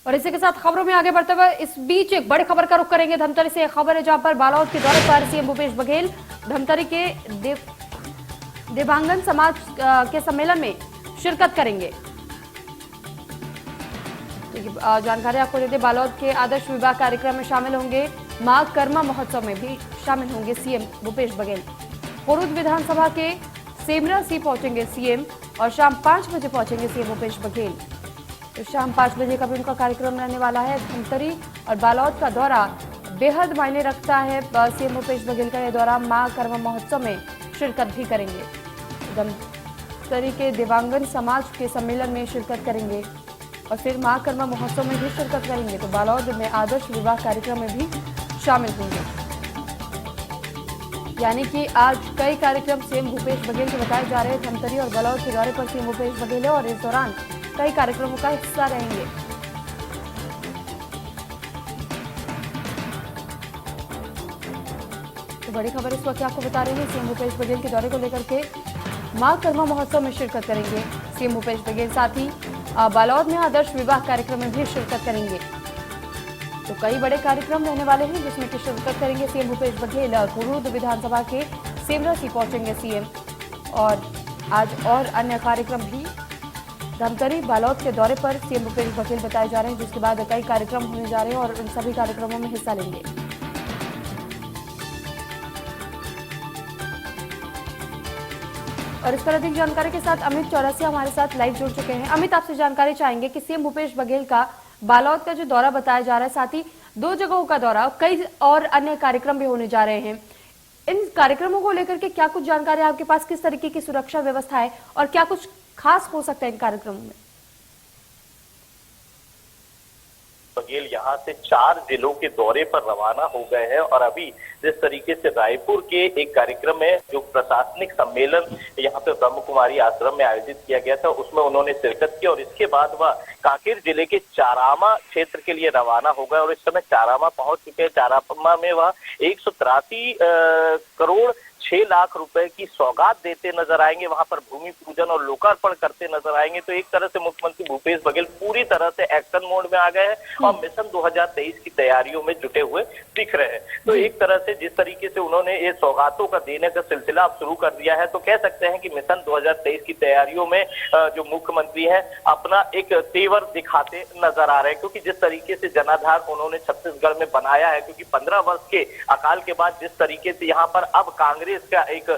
और इसी के साथ खबरों में आगे बढ़ते हुए इस बीच एक बड़ी खबर का रुख करेंगे धमतरी से। खबर है जहां पर बालोद के दौरे पर सीएम भूपेश बघेल धमतरी के देवांगन समाज के सम्मेलन में शिरकत करेंगे। जानकारी आपको देते, बालोद के आदर्श विवाह कार्यक्रम में शामिल होंगे। मां कर्मा महोत्सव में भी शामिल होंगे सीएम भूपेश बघेल। पुरुद विधानसभा के सेमरा सी पहुंचेंगे सीएम और शाम 5 बजे पहुंचेंगे सीएम भूपेश बघेल। तो शाम 5 बजे का भी उनका कार्यक्रम रहने वाला है। धमतरी और बालोद का दौरा बेहद मायने रखता है। सीएम भूपेश बघेल का यह दौरा मां कर्मा महोत्सव में शिरकत भी करेंगे। धमतरी के देवांगन समाज के सम्मेलन में शिरकत करेंगे और फिर मां कर्मा महोत्सव में भी शिरकत करेंगे। तो बालोद में आदर्श विवाह कार्यक्रम में भी शामिल होंगे। यानी कि आज कई कार्यक्रम सीएम भूपेश बघेल के बताए जा रहे हैं। धमतरी और बालोद के दौरे पर सीएम भूपेश बघेल है और इस दौरान कई कार्यक्रमों का हिस्सा रहेंगे। तो बड़ी खबर इस वक्त आपको बता रहे हैं, सीएम भूपेश बघेल के दौरे को लेकर के मां कर्मा महोत्सव में शिरकत करेंगे सीएम भूपेश बघेल। साथ ही बालोद में आदर्श विवाह कार्यक्रम में भी शिरकत करेंगे। तो कई बड़े कार्यक्रम रहने वाले हैं जिसमें कि शिरकत करेंगे सीएम भूपेश बघेल। पुरुद विधानसभा के सेमरा सी पहुंचेंगे सीएम और आज और अन्य कार्यक्रम भी धमतरी बालोद के दौरे पर सीएम भूपेश बघेल बताए जा रहे हैं, जिसके बाद कई कार्यक्रम होने जा रहे हैं और इन सभी कार्यक्रमों में हिस्सा लेंगे। और इस पर अधिक जानकारी के साथ अमित चौरसिया हमारे साथ लाइव जुड़ चुके हैं। अमित, आपसे जानकारी चाहेंगे कि सीएम भूपेश बघेल का बालोद का जो दौरा बताया जा रहा है, साथ ही 2 जगहों का दौरा, कई और अन्य कार्यक्रम भी होने जा रहे हैं। इन कार्यक्रमों को लेकर के क्या कुछ जानकारी आपके पास, किस तरीके की सुरक्षा व्यवस्था है और क्या कुछ खास हो सकता है इन कार्यक्रमों में? बघेल यहाँ से 4 जिलों के दौरे पर रवाना हो गए हैं और अभी जिस तरीके से रायपुर के एक कार्यक्रम में जो प्रशासनिक सम्मेलन यहाँ पे ब्रह्म कुमारी आश्रम में आयोजित किया गया था उसमें उन्होंने शिरकत की और इसके बाद वह कांकेर जिले के चारामा क्षेत्र के लिए रवाना हो गए और इस समय चारामा पहुंच चुके हैं। चारामा में वह 183 करोड़ 6 लाख रुपए की सौगात देते नजर आएंगे। वहां पर भूमि पूजन और लोकार्पण करते नजर आएंगे। तो एक तरह से मुख्यमंत्री भूपेश बघेल पूरी तरह से एक्शन मोड में आ गए हैं और मिशन 2023 की तैयारियों में जुटे हुए दिख रहे हैं। तो एक तरह से जिस तरीके से उन्होंने ये सौगातों का देने का सिलसिला अब शुरू कर दिया है, तो कह सकते हैं कि मिशन 2023 की तैयारियों में जो मुख्यमंत्री है अपना एक तेवर दिखाते नजर आ रहे हैं। क्योंकि जिस तरीके से जनाधार उन्होंने छत्तीसगढ़ में बनाया है, क्योंकि 15 वर्ष के अकाल के बाद जिस तरीके से यहाँ पर अब कांग्रेस का एक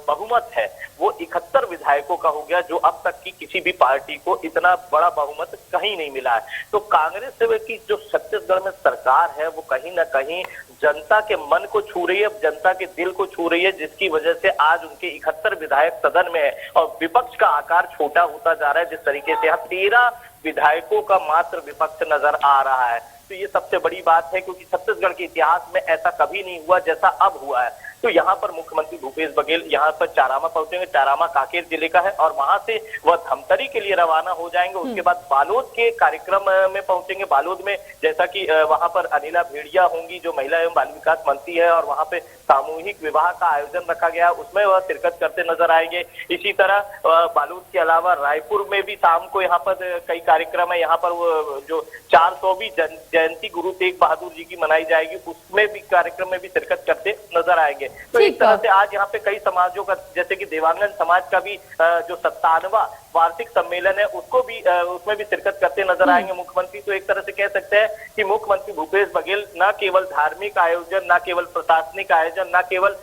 बहुमत है वो 71 विधायकों का हो गया, जो अब तक की किसी भी पार्टी को इतना बड़ा बहुमत कहीं नहीं मिला है। तो कांग्रेस की जो छत्तीसगढ़ में सरकार है वो कहीं ना कहीं जनता के मन को छू रही है, जनता के दिल को छू रही है, जिसकी वजह से आज उनके 71 विधायक सदन में है और विपक्ष का आकार छोटा होता जा रहा है। जिस तरीके से यहाँ 13 विधायकों का मात्र विपक्ष नजर आ रहा है, तो ये सबसे बड़ी बात है क्योंकि छत्तीसगढ़ के इतिहास में ऐसा कभी नहीं हुआ जैसा अब हुआ है। तो यहाँ पर मुख्यमंत्री भूपेश बघेल यहाँ पर चारामा पहुंचेंगे। चारामा कांकेर जिले का है और वहां से वह धमतरी के लिए रवाना हो जाएंगे। उसके बाद बालोद के कार्यक्रम में पहुंचेंगे। बालोद में जैसा कि वहां पर अनिला भेड़िया होंगी जो महिला एवं बाल विकास मंत्री है और वहां पे सामूहिक विवाह का आयोजन रखा गया, उसमें वह शिरकत करते नजर आएंगे। इसी तरह बालोद के अलावा रायपुर में भी शाम को यहाँ पर कई कार्यक्रम है। यहाँ पर वो जो 400वीं जयंती गुरु तेग बहादुर जी की मनाई जाएगी, उसमें भी कार्यक्रम में भी शिरकत करते नजर आएंगे। तो एक तरह से आज यहाँ पे कई समाजों का, जैसे कि देवांगन समाज का भी जो 57वां वार्षिक सम्मेलन है उसको भी उसमें भी शिरकत करते नजर आएंगे मुख्यमंत्री। तो एक तरह से कह सकते हैं कि मुख्यमंत्री भूपेश बघेल न केवल धार्मिक आयोजन, न केवल प्रशासनिक आयोजन, न केवल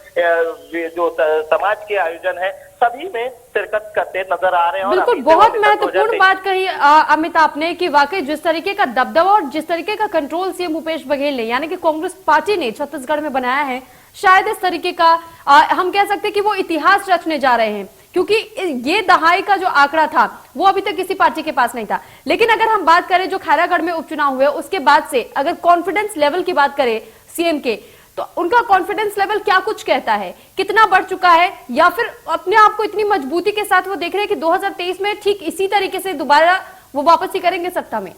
जो समाज के आयोजन है, सभी में शिरकत करते नजर आ रहे हैं। बिल्कुल, बहुत महत्वपूर्ण बात कही अमित आपने कि वाकई जिस तरीके का दबदबा और जिस तरीके का कंट्रोल सीएम भूपेश बघेल ने यानी कि कांग्रेस पार्टी ने छत्तीसगढ़ में बनाया है, शायद इस तरीके का हम कह सकते हैं कि वो इतिहास रचने जा रहे हैं। क्योंकि ये दहाई का जो आंकड़ा था वो अभी तक किसी पार्टी के पास नहीं था। लेकिन अगर हम बात करें जो खैरागढ़ में उपचुनाव हुए उसके बाद से, अगर कॉन्फिडेंस लेवल की बात करें सीएम के, तो उनका कॉन्फिडेंस लेवल क्या कुछ कहता है, कितना बढ़ चुका है, या फिर अपने आप को इतनी मजबूती के साथ वो देख रहे हैं कि 2023 में ठीक इसी तरीके से दोबारा वो वापसी करेंगे सत्ता में?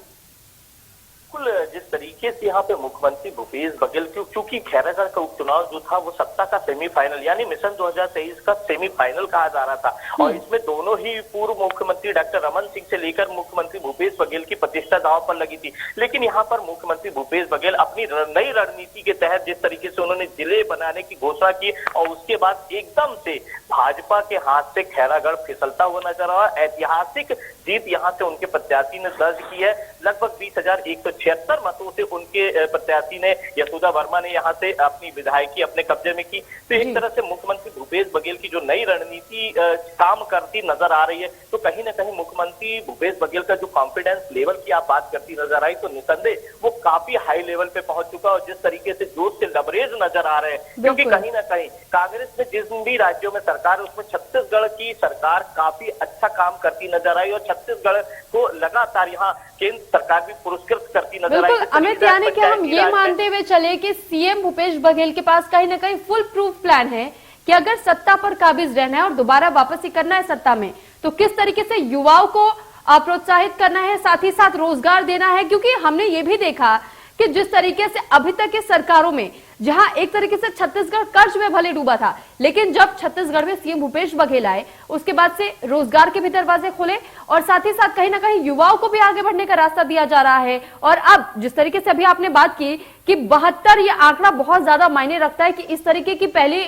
बिल्कुल जिस तरीके से यहाँ पे मुख्यमंत्री भूपेश बघेल क्योंकि खैरागढ़ का उपचुनाव जो था वो सत्ता का सेमीफाइनल यानी मिशन 2023 का सेमीफाइनल कहा जा रहा था और इसमें दोनों ही पूर्व मुख्यमंत्री डॉक्टर रमन सिंह से लेकर मुख्यमंत्री भूपेश बघेल की प्रतिष्ठा दांव पर लगी थी। लेकिन यहाँ पर मुख्यमंत्री भूपेश बघेल अपनी नई रणनीति के तहत जिस तरीके से उन्होंने जिले बनाने की घोषणा की और उसके बाद एकदम से भाजपा के हाथ से खैरागढ़ फिसलता हुआ नजर आ रहा है। ऐतिहासिक जीत यहाँ से उनके प्रत्याशी ने दर्ज की है। लगभग 20,176 मतों से उनके प्रत्याशी ने यशोदा वर्मा ने यहाँ से अपनी विधायकी अपने कब्जे में की। तो एक तरह से मुख्यमंत्री भूपेश बघेल की जो नई रणनीति काम करती नजर आ रही है, तो कहीं ना कहीं मुख्यमंत्री भूपेश बघेल का जो कॉन्फिडेंस लेवल की आप बात करती नजर आई तो निसंदेह वो काफी हाई लेवल पे पहुंच चुका और जिस तरीके से जोश से लबरेज नजर आ रहे हैं, क्योंकि कहीं ना कहीं कांग्रेस में जिन भी राज्यों में सरकार उसमें छत्तीसगढ़ की सरकार काफी अच्छा काम करती नजर आई और छत्तीसगढ़ को लगातार यहाँ केंद्र सरकार भी पुरस्कृत करती नजर आई। अमित, यानी कि हम ये मानते हुए चले कि सीएम भूपेश बघेल के पास कहीं ना कहीं फुल प्रूफ प्लान है कि अगर सत्ता पर काबिज रहना है और दोबारा वापस ही करना है सत्ता में, तो किस तरीके से युवाओं को प्रोत्साहित करना है, साथ ही साथ रोजगार देना है। क्योंकि हमने ये भी देखा कि जिस तरीके से अभी तक के सरकारों में जहां एक तरीके से छत्तीसगढ़ कर्ज में भले डूबा था, लेकिन जब छत्तीसगढ़ में सीएम भूपेश बघेल आए उसके बाद से रोजगार के भी दरवाजे खुले और साथ ही साथ कहीं ना कहीं युवाओं को भी आगे बढ़ने का रास्ता दिया जा रहा है। और अब जिस तरीके से अभी आपने बात की कि 72 ये आंकड़ा बहुत ज्यादा मायने रखता है कि इस तरीके की पहली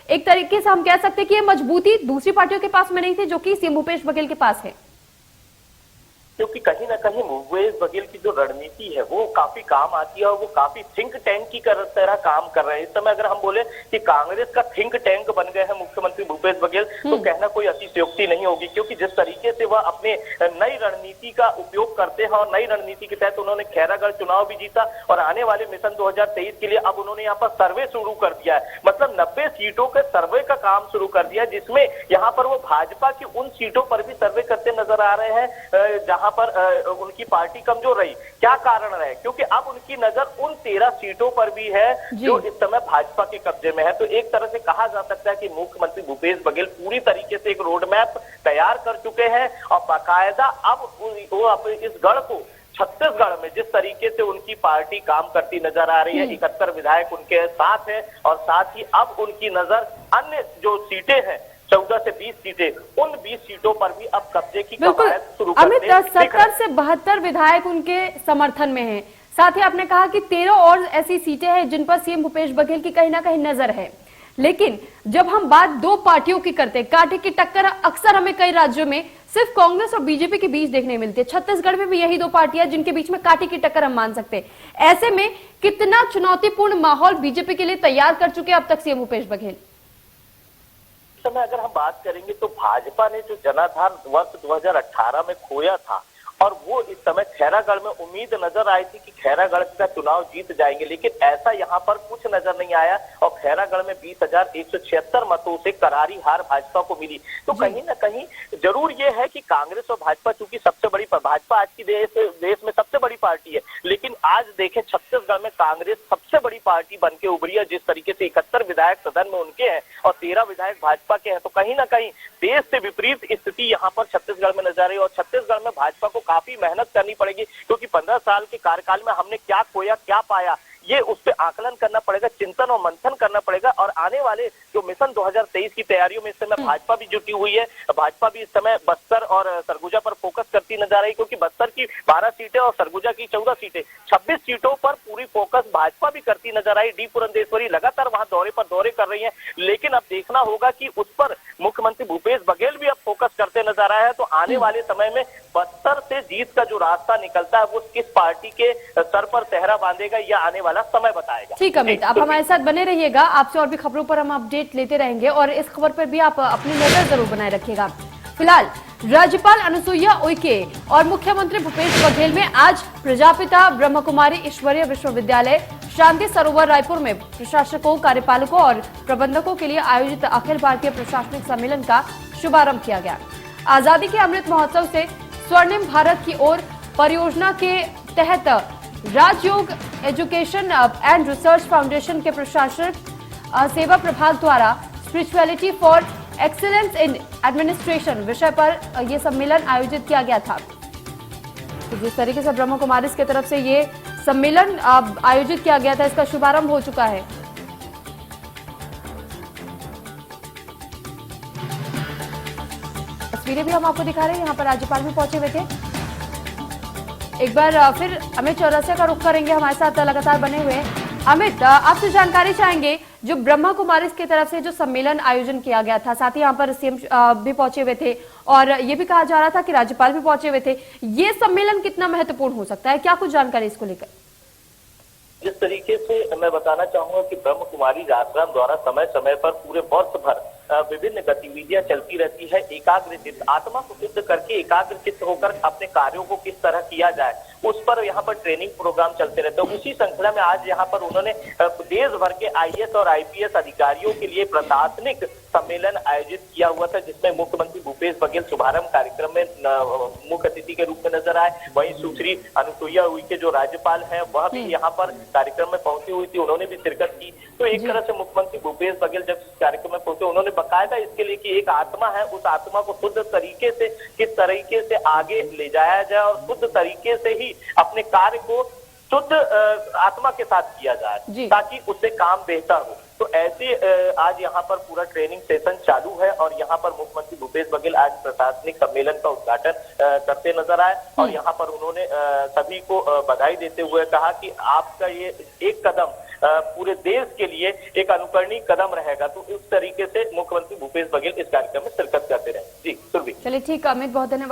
एक तरीके से हम कह सकते हैं कि ये मजबूती दूसरी पार्टियों के पास में नहीं थी जो कि सीएम भूपेश बघेल के पास है, क्योंकि कहीं ना कहीं भूपेश बघेल की जो रणनीति है वो काफी काम आती है और वो काफी थिंक टैंक की तरह काम कर रहे हैं। इस समय अगर हम बोले कि कांग्रेस का थिंक टैंक बन गए हैं मुख्यमंत्री भूपेश बघेल, तो कहना कोई अतिशयोक्ति नहीं होगी, क्योंकि जिस तरीके से वह अपने नई रणनीति का उपयोग करते हैं और नई रणनीति के तहत उन्होंने खैरागढ़ चुनाव भी जीता और आने वाले मिशन 2023 के लिए अब उन्होंने यहाँ पर सर्वे शुरू कर दिया है। मतलब 90 सीटों के सर्वे का काम शुरू कर दिया है, जिसमें यहाँ पर वो भाजपा की उन सीटों पर भी सर्वे करते नजर आ रहे हैं जहां पर उनकी पार्टी कमजोर रही। क्या कारण रहे? क्योंकि अब उनकी नजर उन 13 सीटों पर भी है जो इस समय भाजपा के कब्जे में है। तो एक तरह से कहा जा सकता है कि मुख्यमंत्री भूपेश बघेल पूरी तरीके से एक रोड मैप तैयार कर चुके हैं और बाकायदा अब वो इस गढ़ को छत्तीसगढ़ में जिस तरीके से उनकी पार्टी काम करती नजर आ रही है, 71 विधायक उनके साथ है और साथ ही अब उनकी नजर अन्य जो सीटें हैं 14 से 20 सीटें, उन 20 सीटों पर भी अब कब्जे की कवायद शुरू कर अमित, 70 से 72 विधायक उनके समर्थन में हैं। साथ ही आपने कहा कि 13 और ऐसी सीटें हैं जिन पर सीएम भूपेश बघेल की कहीं ना कहीं नजर है। लेकिन जब हम बात दो पार्टियों की करते हैं, कांटे की टक्कर अक्सर हमें कई राज्यों में सिर्फ कांग्रेस और बीजेपी के बीच देखने मिलती है। छत्तीसगढ़ में भी यही दो पार्टियां जिनके बीच में कांटे की टक्कर हम मान सकते हैं। ऐसे में कितना चुनौतीपूर्ण माहौल बीजेपी के लिए तैयार कर चुके हैं अब तक सीएम भूपेश बघेल? समय अगर हम बात करेंगे तो भाजपा ने जो जनाधार वर्ष 2018 में खोया था और वो इस समय खैरागढ़ में उम्मीद नजर आई थी कि खैरागढ़ का चुनाव जीत जाएंगे, लेकिन ऐसा यहाँ पर कुछ नजर नहीं आया और खैरागढ़ में 20,176 मतों से करारी हार भाजपा को मिली। तो कहीं ना कहीं जरूर ये है कि कांग्रेस और भाजपा चूंकि सबसे बड़ी भाजपा आज की देश में सबसे बड़ी पार्टी है, लेकिन आज देखें छत्तीसगढ़ में कांग्रेस सबसे बड़ी पार्टी बन के उभरी है। जिस तरीके से 71 विधायक सदन में उनके हैं और 13 विधायक भाजपा के हैं, तो कहीं ना कहीं देश से विपरीत स्थिति यहाँ पर छत्तीसगढ़ में नजर आई और छत्तीसगढ़ में भाजपा को काफी मेहनत करनी पड़ेगी, क्योंकि 15 साल के कार्यकाल में हमने क्या खोया क्या पाया ये उस पर आकलन करना पड़ेगा, चिंतन और मंथन करना पड़ेगा। और आने वाले जो मिशन 2023 की तैयारियों में इस समय भाजपा भी जुटी हुई है। भाजपा भी इस समय बस्तर और सरगुजा पर फोकस करती नजर आ रही, क्योंकि बस्तर की 12 सीटें और सरगुजा की 14 सीटें, 26 सीटों पर पूरी फोकस भाजपा भी करती नजर आई। डी पुरंदेश्वरी लगातार वहां दौरे कर रही है, लेकिन अब देखना होगा कि उस पर मुख्यमंत्री भूपेश बघेल भी अब फोकस करते नजर आए हैं। तो आने वाले समय में बस्तर से जीत का जो रास्ता निकलता है वो किस पार्टी के सर पर सेहरा बांधेगा या आने वाला समय बताएगा। ठीक अमित, आप हमारे साथ बने रहिएगा, आपसे और भी खबरों पर हम अपडेट लेते रहेंगे और इस खबर पर भी आप अपनी नजर जरूर बनाए रखिएगा। फिलहाल राज्यपाल अनुसुईया उइके और मुख्यमंत्री भूपेश बघेल में आज प्रजापिता ब्रह्म कुमारी ईश्वरीय विश्वविद्यालय शांति सरोवर रायपुर में प्रशासकों, कार्यपालकों और प्रबंधकों के लिए आयोजित अखिल भारतीय प्रशासनिक सम्मेलन का शुभारंभ किया गया। आजादी के अमृत महोत्सव से स्वर्णिम भारत की ओर परियोजना के तहत राजयोग एजुकेशन एंड रिसर्च फाउंडेशन के प्रशासक सेवा प्रभाग द्वारा spirituality for excellence in administration विषय पर यह सम्मेलन आयोजित किया गया था। तो जिस तरीके से ब्रह्म कुमारीज की तरफ से ये सम्मेलन आयोजित किया गया था, इसका शुभारंभ हो चुका है। तस्वीरें भी हम आपको दिखा रहे हैं, यहाँ पर राज्यपाल भी पहुंचे हुए थे। एक बार फिर अमित चौरसिया का रुख करेंगे, हमारे साथ लगातार बने हुए हैं। अमित, आपसे जानकारी चाहेंगे, जो ब्रह्मा कुमारीज की तरफ से जो सम्मेलन आयोजन किया गया था, साथ ही यहाँ पर सीएम भी पहुंचे हुए थे और ये भी कहा जा रहा था कि राज्यपाल भी पहुंचे हुए थे, ये सम्मेलन कितना महत्वपूर्ण हो सकता है, क्या कुछ जानकारी इसको लेकर? जिस तरीके से मैं बताना चाहूंगा कि ब्रह्म कुमारी आश्रम द्वारा समय समय पर पूरे वर्ष भर विभिन्न गतिविधियां चलती रहती है। एकाग्रचित्त आत्मा को शुद्ध करके एकाग्रचित्त होकर अपने कार्यों को किस तरह किया जाए, उस पर यहाँ पर ट्रेनिंग प्रोग्राम चलते रहते हैं। उसी श्रृंखला में आज यहाँ पर उन्होंने देश भर के आईएएस और आईपीएस अधिकारियों के लिए प्रशासनिक सम्मेलन आयोजित किया हुआ था, जिसमें मुख्यमंत्री भूपेश बघेल शुभारंभ कार्यक्रम में मुख्य अतिथि के रूप में नजर आए। वहीं सुश्री अनुसुईया उइके जो राज्यपाल हैं, वह भी यहाँ पर कार्यक्रम में पहुंची हुई थी, उन्होंने भी शिरकत की। तो एक तरह से मुख्यमंत्री भूपेश बघेल जब कार्यक्रम में पहुंचे, उन्होंने बकायदा इसके लिए कि एक आत्मा है, उस आत्मा को शुद्ध तरीके से किस तरीके से आगे ले जाया जाए और शुद्ध तरीके से ही अपने कार्य को शुद्ध आत्मा के साथ किया जाए, ताकि उससे काम बेहतर हो। तो ऐसे आज यहाँ पर पूरा ट्रेनिंग सेशन चालू है और यहाँ पर मुख्यमंत्री भूपेश बघेल आज प्रशासनिक सम्मेलन का उद्घाटन करते नजर आए और यहाँ पर उन्होंने सभी को बधाई देते हुए कहा कि आपका ये एक कदम पूरे देश के लिए एक अनुकरणीय कदम रहेगा। तो इस तरीके से मुख्यमंत्री भूपेश बघेल इस कार्यक्रम में शिरकत करते रहे। जी सुरभि। चलिए ठीक, अमित बहुत धन्यवाद।